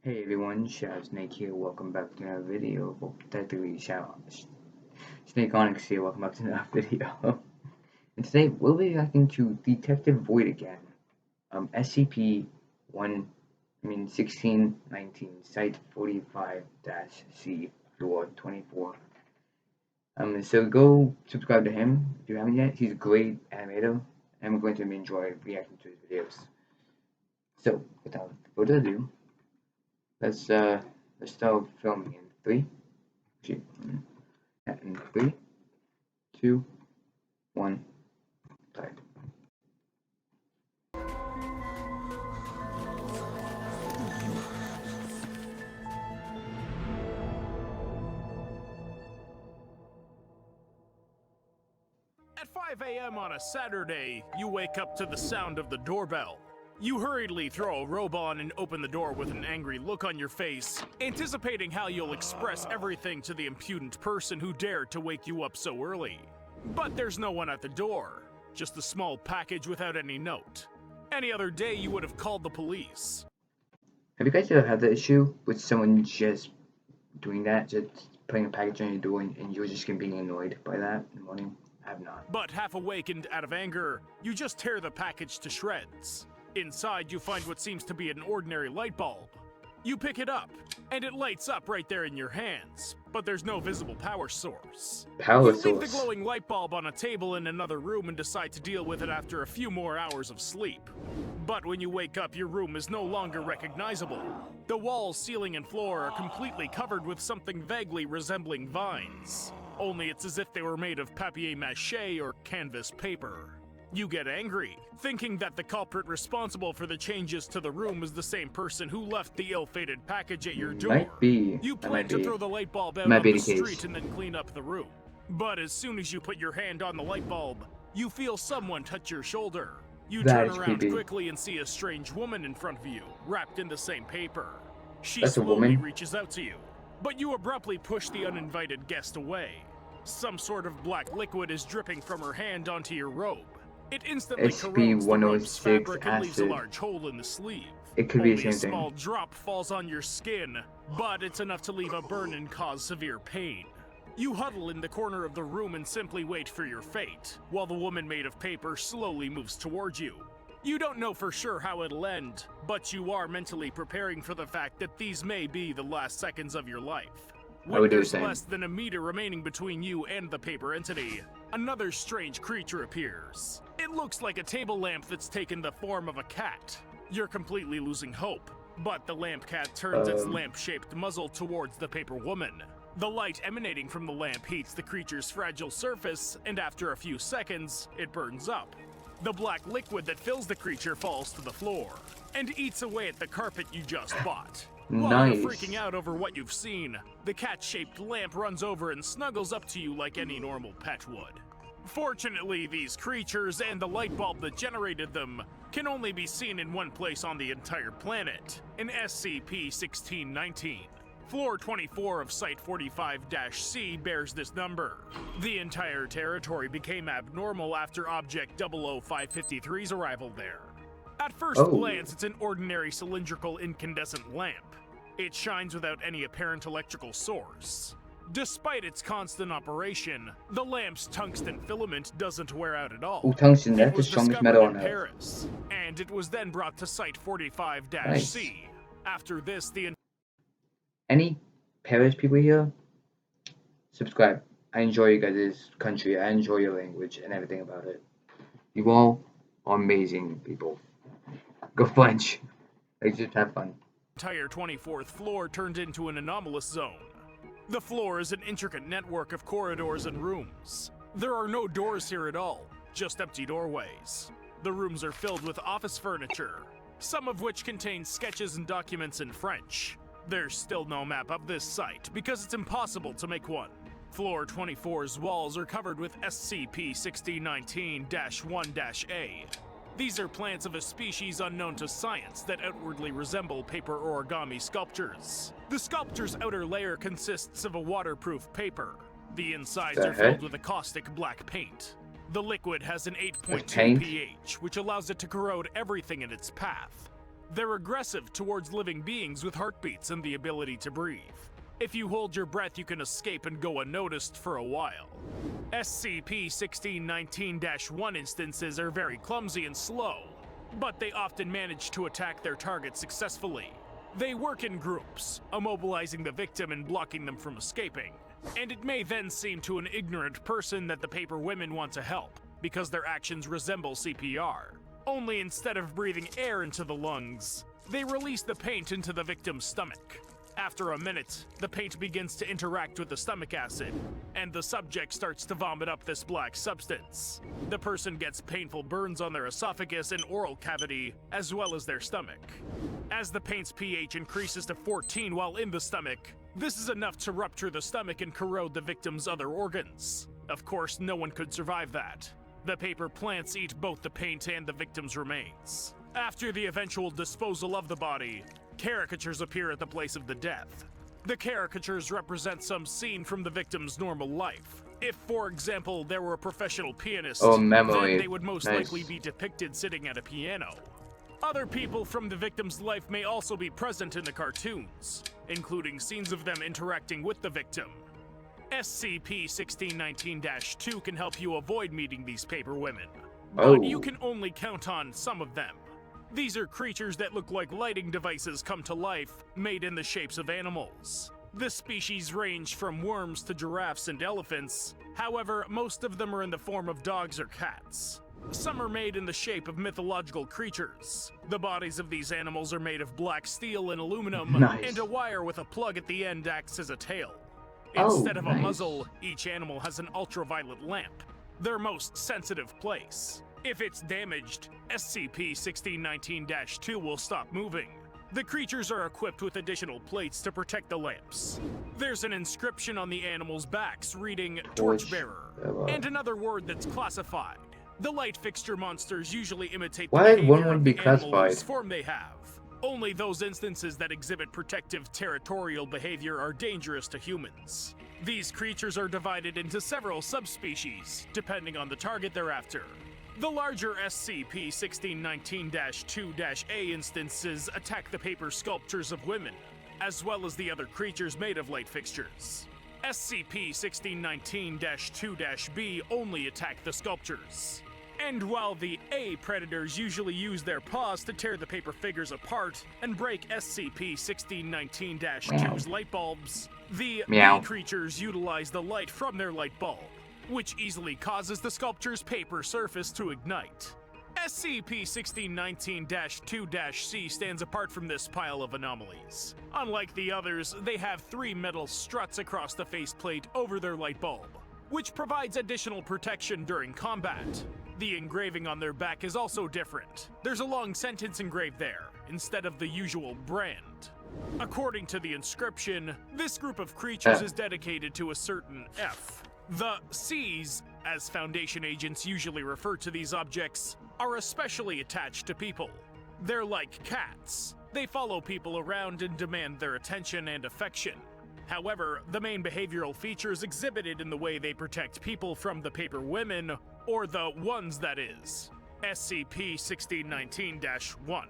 Hey everyone, Shadow Snake here. Welcome back to another video. Well, technically, Snake Onyx here. Welcome back to another video. And today we'll be reacting to Detective Void again. SCP 1619, Site 45-C, Floor 24. So go subscribe to him if you haven't yet. He's a great animator, and we're going to enjoy reacting to his videos. So without further ado. Let's start filming in 3, 2, 1, play. At 5 a.m. on a Saturday, you wake up to the sound of the doorbell. You hurriedly throw a robe on and open the door with an angry look on your face, anticipating how you'll express everything to the impudent person who dared to wake you up so early. But there's no one at the door, just a small package without any note. Any other day you would have called the police. Have you guys ever had the issue with someone just doing that, just putting a package on your door and you're just being annoyed by that in the morning? I have not. But half awakened out of anger, you just tear the package to shreds. Inside, you find what seems to be an ordinary light bulb. You pick it up, and it lights up right there in your hands, but there's no visible power source. You leave the glowing light bulb on a table in another room and decide to deal with it after a few more hours of sleep. But when you wake up, your room is no longer recognizable. The walls, ceiling, and floor are completely covered with something vaguely resembling vines. Only it's as if they were made of papier-mâché or canvas paper. You get angry, thinking that the culprit responsible for the changes to the room is the same person who left the ill-fated package at your door. Might be. You plan to throw the light bulb out on the street and then clean up the room. But as soon as you put your hand on the light bulb, you feel someone touch your shoulder. You turn around quickly and see a strange woman in front of you, wrapped in the same paper. She slowly reaches out to you, but you abruptly push the uninvited guest away. Some sort of black liquid is dripping from her hand onto your robe. It instantly corrodes the robe's fabric and leaves a large hole in the sleeve. It could be Only a small drop falls on your skin, but it's enough to leave a burn and cause severe pain. You huddle in the corner of the room and simply wait for your fate, while the woman made of paper slowly moves towards you. You don't know for sure how it'll end, but you are mentally preparing for the fact that these may be the last seconds of your life. When there's less than a meter remaining between you and the paper entity, another strange creature appears. It looks like a table lamp that's taken the form of a cat. You're completely losing hope, but the lamp cat turns its lamp-shaped muzzle towards the paper woman. The light emanating from the lamp heats the creature's fragile surface, and after a few seconds, it burns up. The black liquid that fills the creature falls to the floor, and eats away at the carpet you just bought. While you're freaking out over what you've seen, the cat-shaped lamp runs over and snuggles up to you like any normal pet would. Fortunately, these creatures and the light bulb that generated them can only be seen in one place on the entire planet, in SCP-1619. Floor 24 of Site 45-C bears this number. The entire territory became abnormal after Object 00553's arrival there. At first glance, it's an ordinary cylindrical incandescent lamp. It shines without any apparent electrical source. Despite its constant operation, the lamp's tungsten filament doesn't wear out at all. Tungsten, that's the strongest metal on Earth. Paris, and it was then brought to Site 45-C. After this, Any Paris people here? Subscribe. I enjoy you guys' country. I enjoy your language and everything about it. You all are amazing people. Go French. Let's just have fun. The entire 24th floor turned into an anomalous zone. The floor is an intricate network of corridors and rooms. There are no doors here at all, just empty doorways. The rooms are filled with office furniture, some of which contain sketches and documents in French. There's still no map of this site because it's impossible to make one. Floor 24's walls are covered with SCP-1619-1-A. These are plants of a species unknown to science that outwardly resemble paper origami sculptures. The sculpture's outer layer consists of a waterproof paper. The insides are filled with a caustic black paint. The liquid has an 8.2 pH, which allows it to corrode everything in its path. They're aggressive towards living beings with heartbeats and the ability to breathe. If you hold your breath, you can escape and go unnoticed for a while. SCP-1619-1 instances are very clumsy and slow, but they often manage to attack their target successfully. They work in groups, immobilizing the victim and blocking them from escaping. And it may then seem to an ignorant person that the paper women want to help, because their actions resemble CPR. Only instead of breathing air into the lungs, they release the paint into the victim's stomach. After a minute, the paint begins to interact with the stomach acid, and the subject starts to vomit up this black substance. The person gets painful burns on their esophagus and oral cavity, as well as their stomach. As the paint's pH increases to 14 while in the stomach, this is enough to rupture the stomach and corrode the victim's other organs. Of course, no one could survive that. The paper plants eat both the paint and the victim's remains. After the eventual disposal of the body, caricatures appear at the place of the death. The caricatures represent some scene from the victim's normal life. If, for example, there were a professional pianist, then they would most likely be depicted sitting at a piano. Other people from the victim's life may also be present in the cartoons, including scenes of them interacting with the victim. SCP-1619-2 can help you avoid meeting these paper women, but you can only count on some of them. These are creatures that look like lighting devices come to life, made in the shapes of animals. The species range from worms to giraffes and elephants. However, most of them are in the form of dogs or cats. Some are made in the shape of mythological creatures. The bodies of these animals are made of black steel and aluminum, and a wire with a plug at the end acts as a tail. Instead of a muzzle, each animal has an ultraviolet lamp, their most sensitive place. If it's damaged, SCP-1619-2 will stop moving. The creatures are equipped with additional plates to protect the lamps. There's an inscription on the animals' backs reading Torchbearer, and another word that's classified. The light fixture monsters usually imitate the behavior of the animals form they have. Only those instances that exhibit protective territorial behavior are dangerous to humans. These creatures are divided into several subspecies, depending on the target they're after. The larger SCP-1619-2-A instances attack the paper sculptures of women, as well as the other creatures made of light fixtures. SCP-1619-2-B only attack the sculptures. And while the A predators usually use their paws to tear the paper figures apart and break SCP-1619-2's light bulbs, the B creatures utilize the light from their light bulb, which easily causes the sculpture's paper surface to ignite. SCP-1619-2-C stands apart from this pile of anomalies. Unlike the others, they have 3 metal struts across the faceplate over their light bulb, which provides additional protection during combat. The engraving on their back is also different. There's a long sentence engraved there, instead of the usual brand. According to the inscription, this group of creatures is dedicated to a certain F. The C's, as Foundation agents usually refer to these objects, are especially attached to people. They're like cats. They follow people around and demand their attention and affection. However, the main behavioral features exhibited in the way they protect people from the paper women, or the ones that is. SCP-1619-1.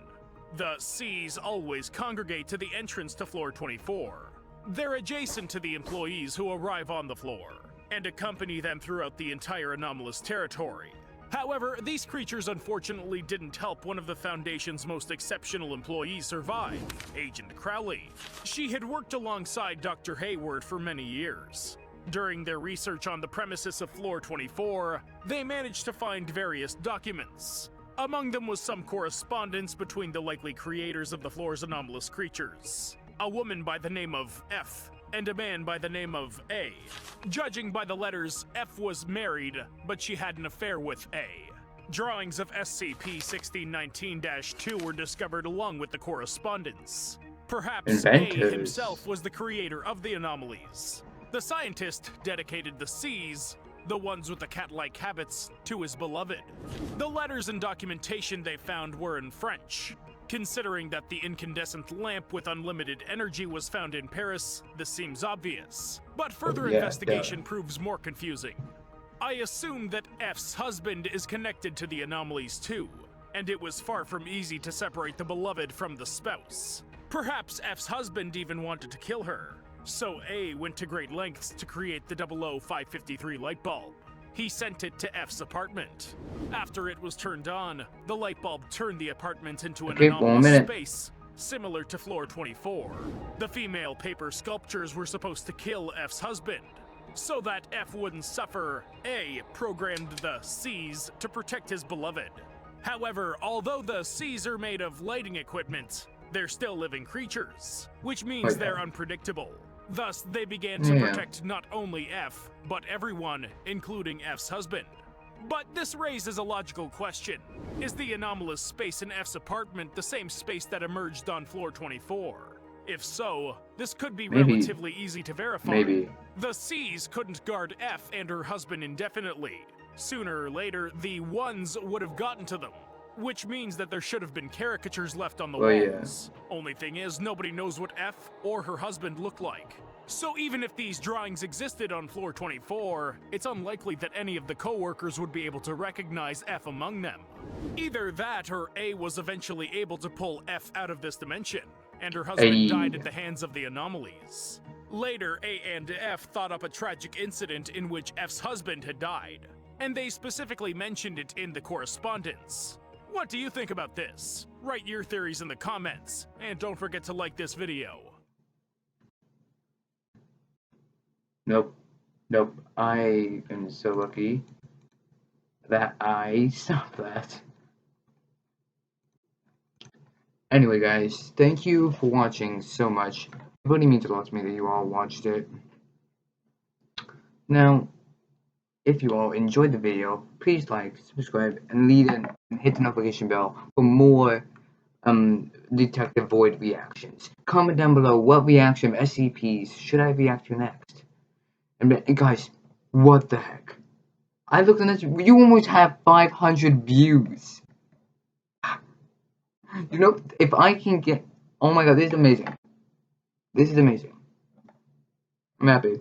The C's always congregate to the entrance to Floor 24. They're adjacent to the employees who arrive on the floor, and accompany them throughout the entire anomalous territory. However, these creatures unfortunately didn't help one of the Foundation's most exceptional employees survive, Agent Crowley. She had worked alongside Dr. Hayward for many years. During their research on the premises of Floor 24, they managed to find various documents. Among them was some correspondence between the likely creators of the floor's anomalous creatures, a woman by the name of F, and a man by the name of A. Judging by the letters, F was married, but she had an affair with A. Drawings of SCP-1619-2 were discovered along with the correspondence. Perhaps A himself was the creator of the anomalies. The scientist dedicated the C's, the ones with the cat-like habits, to his beloved. The letters and documentation they found were in French. Considering that the incandescent lamp with unlimited energy was found in Paris, this seems obvious. But further investigation proves more confusing. I assume that F's husband is connected to the anomalies too. and it was far from easy to separate the beloved from the spouse. Perhaps F's husband even wanted to kill her, so A went to great lengths to create the 00553 light bulb. He sent it to F's apartment. After it was turned on, the light bulb turned the apartment into an anomalous space, similar to floor 24. The female paper sculptures were supposed to kill F's husband, so that F wouldn't suffer. A programmed the C's to protect his beloved. However, although the C's are made of lighting equipment, they're still living creatures, which means they're unpredictable. Thus, they began to protect not only F, but everyone, including F's husband. But this raises a logical question. Is the anomalous space in F's apartment the same space that emerged on floor 24? If so, this could be relatively easy to verify. The C's couldn't guard F and her husband indefinitely. Sooner or later, the ones would have gotten to them, which means that there should have been caricatures left on the walls. Only thing is, nobody knows what F or her husband looked like. So even if these drawings existed on floor 24, it's unlikely that any of the co-workers would be able to recognize F among them. Either that or A was eventually able to pull F out of this dimension, and her husband died at the hands of the anomalies. Later, A and F thought up a tragic incident in which F's husband had died, and they specifically mentioned it in the correspondence. What do you think about this? Write your theories in the comments, and don't forget to like this video. Nope. I am so lucky that I stopped that. Anyway, guys, thank you for watching so much. It really means a lot to me that you all watched it. Now, if you all enjoyed the video, please like, subscribe, and hit the notification bell for more Detective Void reactions. Comment down below what reaction of SCPs should I react to next. And guys, what the heck? I looked on this, you almost have 500 views. You know, if I can get, oh my god, this is amazing. This is amazing. I'm happy.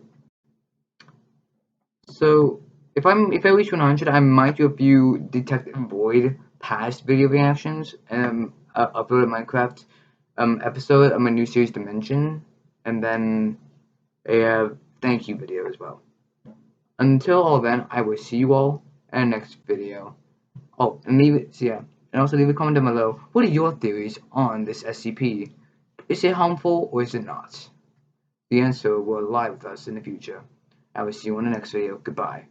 So, if I reach 100, I might do a few Detective Void past video reactions and upload a Minecraft episode of my new series Dimension, and then a thank you video as well. Until all then, I will see you all in the next video. Oh, and and also leave a comment down below. What are your theories on this SCP? Is it harmful or is it not? The answer will lie with us in the future. I will see you in the next video. Goodbye.